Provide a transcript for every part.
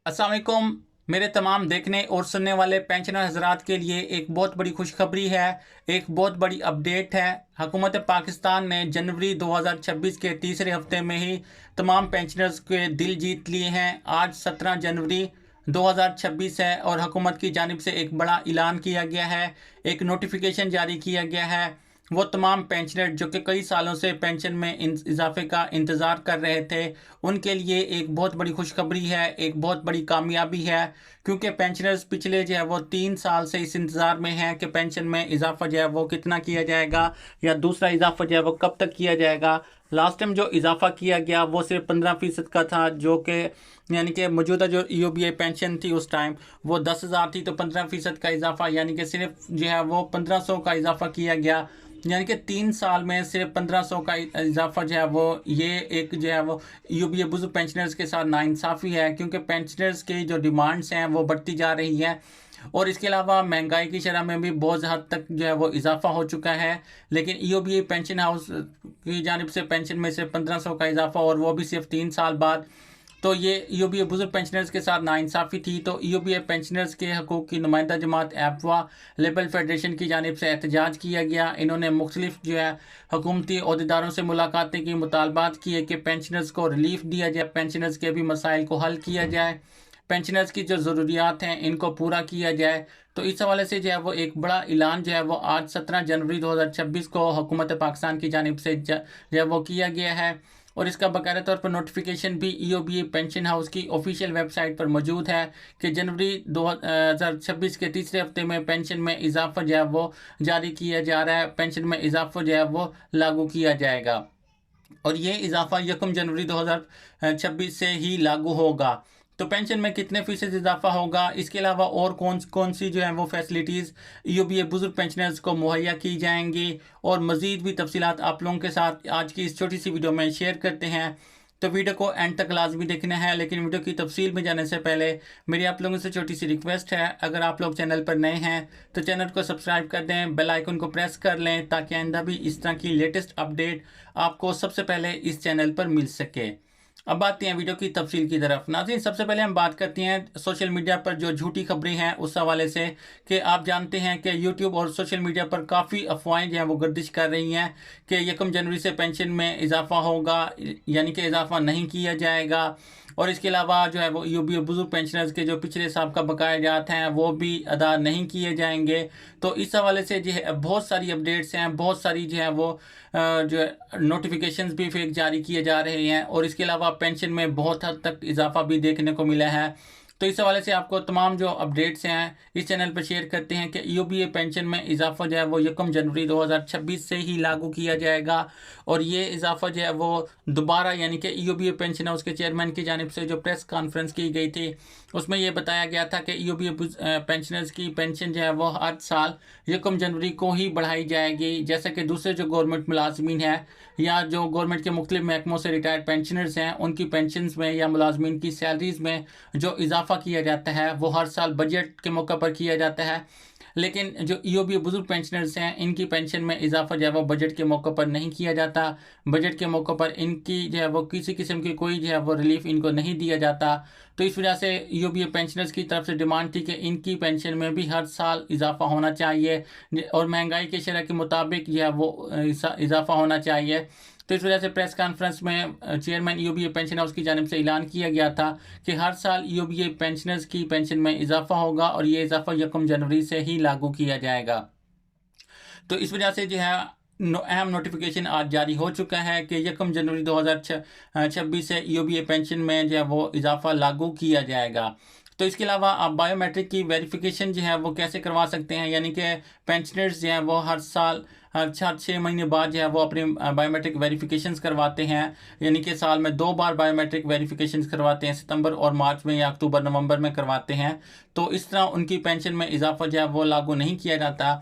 अस्सलाम वालेकुम। मेरे तमाम देखने और सुनने वाले पेंशनर हजरात के लिए एक बहुत बड़ी खुशखबरी है। एक बहुत बड़ी अपडेट है। हुकूमत पाकिस्तान ने जनवरी 2026 के तीसरे हफ्ते में ही तमाम पेंशनर्स के दिल जीत लिए हैं। आज 17 जनवरी 2026 है और हुकूमत की जानिब से एक बड़ा ऐलान किया गया है, एक नोटिफिकेशन जारी किया गया है। वो तमाम पेंशनर जो कि कई सालों से पेंशन में इजाफे का इंतज़ार कर रहे थे, उनके लिए एक बहुत बड़ी खुशखबरी है, एक बहुत बड़ी कामयाबी है। क्योंकि पेंशनर्स पिछले जो है वो 3 साल से इस इंतज़ार में हैं कि पेंशन में इजाफा जो है वो कितना किया जाएगा या दूसरा इजाफा जो है वो कब तक किया जाएगा। लास्ट टाइम जो इजाफा किया गया वो सिर्फ 15% का था, जो कि यानी कि मौजूदा जो ईओबीआई पेंशन थी उस टाइम वो 10,000 थी, तो 15% का इजाफा यानी कि सिर्फ जो है वो 1500 का इजाफा किया गया। यानी कि 3 साल में सिर्फ 1500 का इजाफा जो है वो ये एक जो है वो यूबीए बुजुर्ग पेंशनर्स के साथ नाइंसाफ़ी है, क्योंकि पेंशनर्स की जो डिमांड्स हैं वो बढ़ती जा रही हैं और इसके अलावा महंगाई की शरह में भी बहुत हद तक जो है वो इजाफा हो चुका है। लेकिन ईओबीए पेंशन हाउस की जानिब से पेंशन में सिर्फ 1500 का इजाफा और वो भी सिर्फ 3 साल बाद, तो ये ईओबीए बुजुर्ग पेंशनर्स के साथ नाइंसाफ़ी थी। तो ईओबीए पेंशनर्स के हकूक़ की नुमाइंदा जमात एफवा लेबर फेडरेशन की जानिब से एहतजाज किया गया। इन्होंने मुख्तलिफ जो है हुकूमती अहदेदारों से मुलाकातें की, मुतालबात किए कि पेंशनर्स को रिलीफ दिया जाए, पेंशनर्स के भी मसाइल को हल किया जाए, पेंशनर्स की जो ज़रूरियात हैं इनको पूरा किया जाए। तो इस हवाले से जो है वो एक बड़ा ऐलान जो है वो आज 17 जनवरी 2026 को हुकूमत पाकिस्तान की जानिब से जो है वो किया गया है और इसका बाकायदा तौर पर नोटिफिकेशन भी ईओबीए पेंशन हाउस की ऑफिशियल वेबसाइट पर मौजूद है कि जनवरी 2026 के तीसरे हफ्ते में पेंशन में इजाफा जो है वो जारी किया जा रहा है, पेंशन में इजाफा जो है वो लागू किया जाएगा और ये इजाफा 1 जनवरी 2026 से ही लागू होगा। तो पेंशन में कितने फीसद इजाफा होगा, इसके अलावा और कौन कौन सी जो है वो फैसिलिटीज़ ईओबीए बुजुर्ग पेंशनर्स को मुहैया की जाएंगी और मज़ीद भी तफसीलात आप लोगों के साथ आज की इस छोटी सी वीडियो में शेयर करते हैं। तो वीडियो को एंड तक लाजमी देखना है, लेकिन वीडियो की तफसील में जाने से पहले मेरी आप लोगों से छोटी सी रिक्वेस्ट है, अगर आप लोग चैनल पर नए हैं तो चैनल को सब्सक्राइब कर दें, बेल आइकन को प्रेस कर लें ताकि आइंदा भी इस तरह की लेटेस्ट अपडेट आपको सबसे पहले इस चैनल पर मिल सके। अब आते हैं वीडियो की तफसील की तरफ। नाज़रीन, सबसे पहले हम बात करते हैं सोशल मीडिया पर जो झूठी खबरें हैं उस हवाले से कि आप जानते हैं कि यूट्यूब और सोशल मीडिया पर काफ़ी अफवाहें जो हैं वो गर्दिश कर रही हैं कि 1 जनवरी से पेंशन में इजाफा होगा, यानी कि इजाफा नहीं किया जाएगा और इसके अलावा जो है वो ईओबीए बुजुर्ग पेंशनर्स के जो पिछले साल का बकाया जात हैं वो भी अदा नहीं किए जाएंगे। तो इस हवाले से जो है बहुत सारी अपडेट्स हैं, बहुत सारी जो है वो जो है नोटिफिकेशंस भी फेक जारी किए जा रहे हैं और इसके अलावा पेंशन में बहुत हद तक इजाफा भी देखने को मिला है। तो इस हवाले से आपको तमाम जो अपडेट्स हैं इस चैनल पर शेयर करते हैं कि ईओबीए पेंशन में इजाफा जो है वो 1 जनवरी 2026 से ही लागू किया जाएगा और ये इजाफा जो है वो दोबारा, यानी कि ईओबीए पेंशन हाउस के चेयरमैन की जानिब से जो प्रेस कॉन्फ्रेंस की गई थी उसमें ये बताया गया था कि ईओबीए पेंशनर्स की पेंशन जो है वो हर साल 1 जनवरी को ही बढ़ाई जाएगी, जैसे कि दूसरे जो गवर्नमेंट मुलाजमीन हैं या जो गवर्नमेंट के मुख्तलिफ महकमों से रिटायर्ड पेंशनर्स हैं उनकी पेंशन में या मुलाजमीन की सैलरीज में जो इजाफा किया जाता है वो हर साल बजट के मौके पर किया जाता है। लेकिन जो ईओबीए बुजुर्ग पेंशनर्स हैं इनकी पेंशन में इजाफा जो है वो बजट के मौके पर नहीं किया जाता, बजट के मौके पर इनकी जो है वो किसी किस्म की कोई जो है वो रिलीफ इनको नहीं दिया जाता। तो इस वजह से ईओबीए पेंशनर्स की तरफ से डिमांड थी कि इनकी पेंशन में भी हर साल इजाफा होना चाहिए और महंगाई के शरह के मुताबिक जो है वो इजाफा होना चाहिए। तो इस वजह से प्रेस कॉन्फ्रेंस में चेयरमैन ईओबीए पेंशन हाउस की जानिब से ऐलान किया गया था कि हर साल ईओबीए पेंशनर्स की पेंशन में इजाफा होगा और ये इजाफा 1 जनवरी से ही लागू किया जाएगा। तो इस वजह से जो है अहम नोटिफिकेशन आज जारी हो चुका है कि 1 जनवरी 2026 से ईओबीए पेंशन में जो है वो इजाफा लागू किया जाएगा। तो इसके अलावा आप बायोमेट्रिक की वेरिफिकेशन जो है वो कैसे करवा सकते हैं, यानी कि पेंशनर्स जो हैं वो हर साल हर 6 महीने बाद जो है वो अपने बायोमेट्रिक वेरिफिकेशंस करवाते हैं, यानी कि साल में 2 बार बायोमेट्रिक वेरिफिकेशंस करवाते हैं, सितंबर और मार्च में या अक्टूबर नवंबर में करवाते हैं। तो इस तरह उनकी पेंशन में इजाफा जो है वो लागू नहीं किया जाता।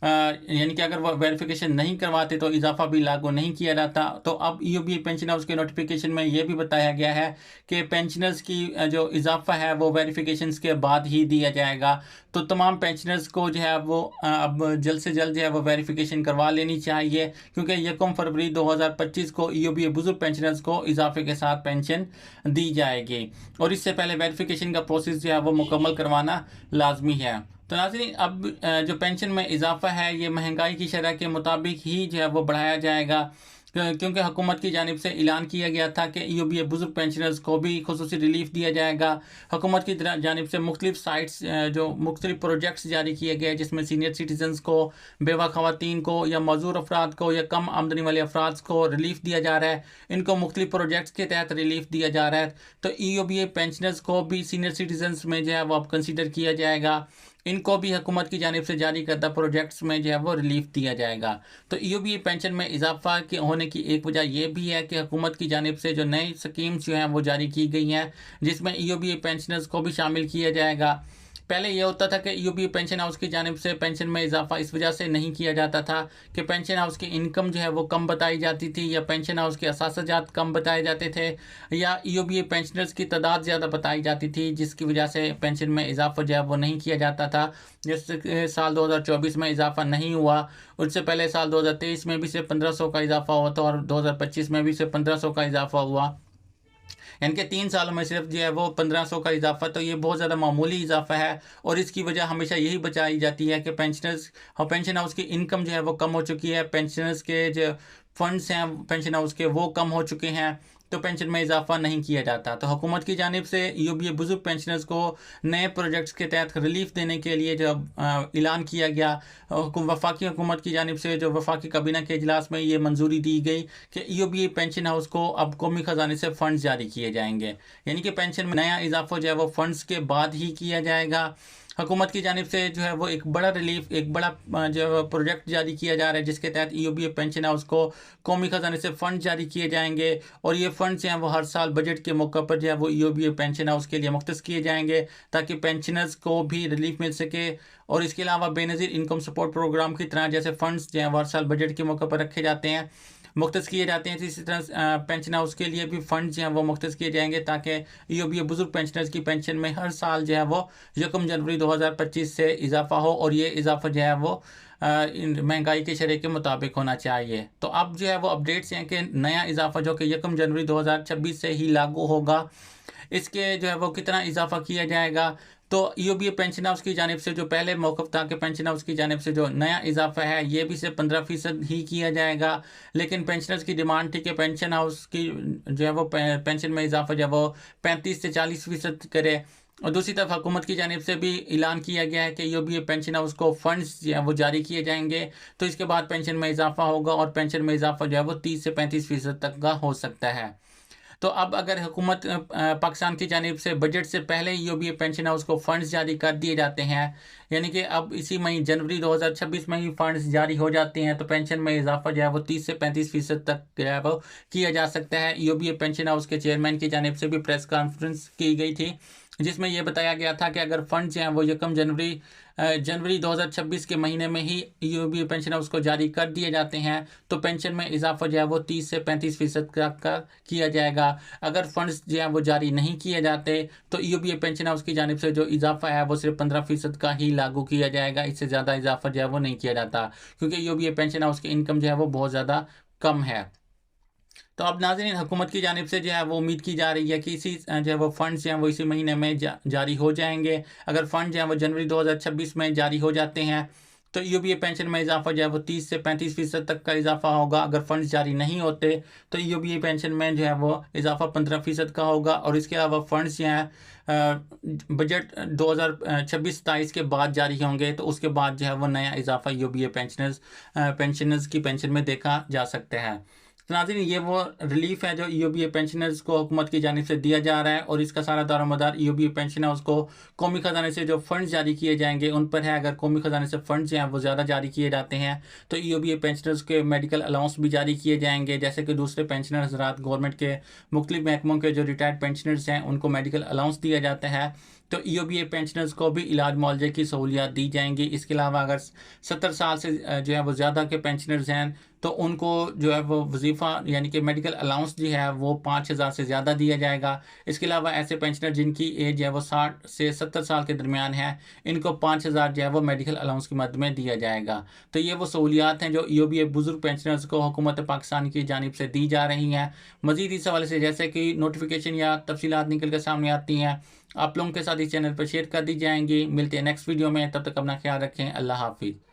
यानी कि अगर वो वेरिफिकेशन नहीं करवाते तो इजाफा भी लागू नहीं किया जाता। तो अब ईओबीए पेंशनर्स के नोटिफिकेशन में ये भी बताया गया है कि पेंशनर्स की जो इजाफा है वो वेरिफिकेशंस के बाद ही दिया जाएगा। तो तमाम पेंशनर्स को जो है वो अब जल्द से जल्द जो है वो वेरिफिकेशन करवा लेनी चाहिए, क्योंकि 1 फरवरी 2025 को ईओबीए बुजुर्ग पेंशनर्स को इजाफे के साथ पेंशन दी जाएगी और इससे पहले वेरिफिकेशन का प्रोसेस जो है वो मुकम्मल करवाना लाजमी है। तो नाज़रीन, अब जो पेंशन में इजाफा है ये महंगाई की शरह के मुताबिक ही जो है वो बढ़ाया जाएगा, क्योंकि हुकूमत की जानिब से ऐलान किया गया था कि ईओबीए बुजुर्ग पेंशनर्स को भी खुसूसी रिलीफ दिया जाएगा। हुकूमत की जानिब से मुख्तलिफ साइट्स जो मुख्तलिफ प्रोजेक्ट्स जारी किए गए, जिसमें सीनियर सिटीजन्स को, बेवा खवातीन को या मजदूर अफराद को या कम आमदनी वाले अफराद को रिलीफ दिया जा रहा है। इनको मुख्तलिफ प्रोजेक्ट्स के तहत रिलीफ दिया जा रहा है। तो ईओबीए पेंशनर्स को भी सीनियर सिटीजन्स में जो है वो अब कंसिडर किया जाएगा। इनको भी हुकूमत की जानिब से जारी करदा प्रोजेक्ट्स में जो है वो रिलीफ दिया जाएगा। तो ईओबीए पेंशन में इजाफा के होने की एक वजह यह भी है कि हुकूमत की जानिब से जो नई स्कीम्स जो हैं वो जारी की गई हैं, जिसमें ईओबीए पेंशनर्स को भी शामिल किया जाएगा। पहले यह होता था कि ईओबीए पेंशन हाउस की जानिब से पेंशन में इजाफा इस वजह से नहीं किया जाता था कि पेंशन हाउस की इनकम जो है वो कम बताई जाती थी, या पेंशन हाउस के असासजात कम बताए जाते थे, या ईओबीए पेंशनर्स की तादाद ज़्यादा बताई जाती थी, जिसकी वजह से पेंशन में इजाफा जो है वो नहीं किया जाता था। जैसे साल 2024 में इजाफा नहीं हुआ, उससे पहले साल 2023 में भी सिर्फ 1500 का इजाफा हुआ था और 2025 में भी सिर्फ 1500 का इजाफा हुआ। यानी कि 3 सालों में सिर्फ जो है वो 1500 का इजाफा, तो ये बहुत ज़्यादा मामूली इजाफा है। और इसकी वजह हमेशा यही बताई जाती है कि पेंशनर्स और पेंशन हाउस की इनकम जो है वो कम हो चुकी है, पेंशनर्स के जो फंड्स हैं पेंशन हाउस के वो कम हो चुके हैं, तो पेंशन में इजाफा नहीं किया जाता। तो हुकूमत की जानिब से ईओबीए बुजुर्ग पेंशनर्स को नए प्रोजेक्ट्स के तहत रिलीफ देने के लिए जब ऐलान किया गया, वफाकी हुकूमत की जानिब से जो वफाकी काबीना के इजलास में ये मंजूरी दी गई कि ईओबीए पेंशन हाउस को अब कौमी ख़जाने से फ़ंड्स जारी किए जाएंगे। यानी कि पेंशन में नया इजाफा जो है वो फ़ंड्स के बाद ही किया जाएगा। हुकूमत की जानिब से जो है वो एक बड़ा रिलीफ, एक बड़ा जो प्रोजेक्ट जारी किया जा रहा है, जिसके तहत ईओबीए पेंशन हाउस को कौमी ख़जाने से फ़ंड जारी किए जाएंगे और ये फ़ंड जो हैं वो हर साल बजट के मौके पर जो है वो ईओबीए पेंशन हाउस के लिए मुख्तस किए जाएंगे, ताकि पेंशनर्स को भी रिलीफ मिल सके। और इसके अलावा बेनज़ीर इनकम सपोर्ट प्रोग्राम की तरह जैसे फ़ंड्स जो हैं वो हर साल बजट के मौके पर रखे जाते हैं, मुख्तस किए जाते हैं, तो इसी तरह पेंशन हाउस के लिए भी फंड जो हैं वो मुख्तस किए जाएंगे, ताकि ईओबीए बुजुर्ग पेंशनर्स की पेंशन में हर साल जो है वो 1 जनवरी 2025 से इजाफा हो, और ये इजाफा जो है वो महंगाई के शरह के मुताबिक होना चाहिए। तो अब जो है वो अपडेट्स हैं कि नया इजाफा जो कि 1 जनवरी 2026 से ही लागू होगा, इसके जो है वो कितना इजाफा किया जाएगा। तो ईओबीए पेंशन हाउस की जानिब से जो पहले मौक़िफ़ था कि पेंशन हाउस की जानिब से जो नया इजाफा है ये भी सिर्फ 15% ही किया जाएगा, लेकिन पेंशनर्स की डिमांड थी कि पेंशन हाउस की जो है वो पेंशन में इजाफा जो है वो 35 से 40% करे। और दूसरी तरफ हुकूमत की जानिब से भी ऐलान किया गया है कि ईओबीए पेंशन हाउस को फंड्स जो है वो जारी किए जाएंगे, तो इसके बाद पेंशन में इजाफा होगा और पेंशन में इजाफा जो है वो 30 से 35% तक का हो सकता है। तो अब अगर हुकूमत पाकिस्तान की जानिब से बजट से पहले ईओबीए पेंशन हाउस को फ़ंड्स जारी कर दिए जाते हैं, यानी कि अब इसी महीने जनवरी 2026 में ही फ़ंड्स जारी हो जाते हैं, तो पेंशन में इजाफा जो है वो 30 से 35% तक जो है वो किया जा सकता है। ईओबीए पेंशन हाउस के चेयरमैन की जानिब से भी प्रेस कॉन्फ्रेंस की गई थी, जिसमें यह बताया गया था कि अगर फंड जो हैं वो 1 जनवरी 2026 के महीने में ही ईओबीए पेंशन हाउस को जारी कर दिए जाते हैं, तो पेंशन में इजाफा जो है वो 30 से 35% का किया जाएगा। अगर फंड्स जो हैं वो जारी नहीं किए जाते तो ईओबीए पेंशन हाउस की जानिब से जो इजाफा है वो सिर्फ 15% का ही लागू किया जाएगा, इससे ज़्यादा इजाफा जो है वो नहीं किया जाता, क्योंकि ईओबीए पेंशन हाउस की इनकम जो है वो बहुत ज़्यादा कम है। तो अब नाज़रीन, हुकूमत की जानिब से जो है वो उम्मीद की जा रही है कि इसी जो है वो फंड्स जो हैं वो इसी महीने में जारी हो जाएंगे। अगर फ़ंड जो है वो जनवरी 2026 में जारी हो जाते हैं तो ईओबीए पेंशन में इजाफा जो है वो 30 से 35% तक का इजाफा होगा। अगर फंड्स जारी नहीं होते तो ईओबीए पेंशन में जो है वो इजाफा 15% का होगा। और इसके अलावा फंड्स जो हैं बजट 2026-27 के बाद जारी होंगे, तो उसके बाद जो है वो नया इजाफा ईओबीए पेंशनर्स की पेंशन में देखा जा सकता है। तो नाज़रीन, ये वो रिलीफ है जो ईओबीए पेंशनर्स को हुकूमत की जानिब से दिया जा रहा है, और इसका सारा दारोमदार ईओबीए पेंशन हाउस को कौमी ख़जाने से जो फ़ंड जारी किए जाएंगे उन पर है। अगर कौमी ख़जाने से फ़ंड जो हैं वो ज़्यादा जारी किए जाते हैं तो ईओबीए पेंशनर्स के मेडिकल अलाउंस भी जारी किए जाएंगे, जैसे कि दूसरे पेंशनर हज़रात गवर्नमेंट के मुख्तलिफ महकमों के जो रिटायर्ड पेंशनर्स हैं उनको मेडिकल अलाउंस दिया जाता है, तो ईओबीए पेंशनर्स को भी इलाज मुआवजे की सहूलियत दी जाएंगी। इसके अलावा अगर 70 साल से जो है वो ज़्यादा के पेंशनर्स हैं तो उनको जो है वो वजीफ़ा यानी कि मेडिकल अलाउंस जो है वो 5,000 से ज़्यादा दिया जाएगा। इसके अलावा ऐसे पेंशनर जिनकी एज है वो 60 से 70 साल के दरमियान है, इनको 5,000 जो है वो मेडिकल अलाउंस की मद में दिया जाएगा। तो ये वो सहूलियात हैं जो ईओबीए बुजुर्ग पेंशनर्स को हुकूमत पाकिस्तान की जानिब से दी जा रही हैं। मज़ीद इस हवाले से जैसे कि नोटिफिकेशन या तफसीलात निकल कर सामने आती हैं, आप लोगों के साथ इस चैनल पर शेयर कर दी जाएंगी। मिलते हैं नेक्स्ट वीडियो में, तब तक अपना ख्याल रखें। अल्लाह हाफिज़।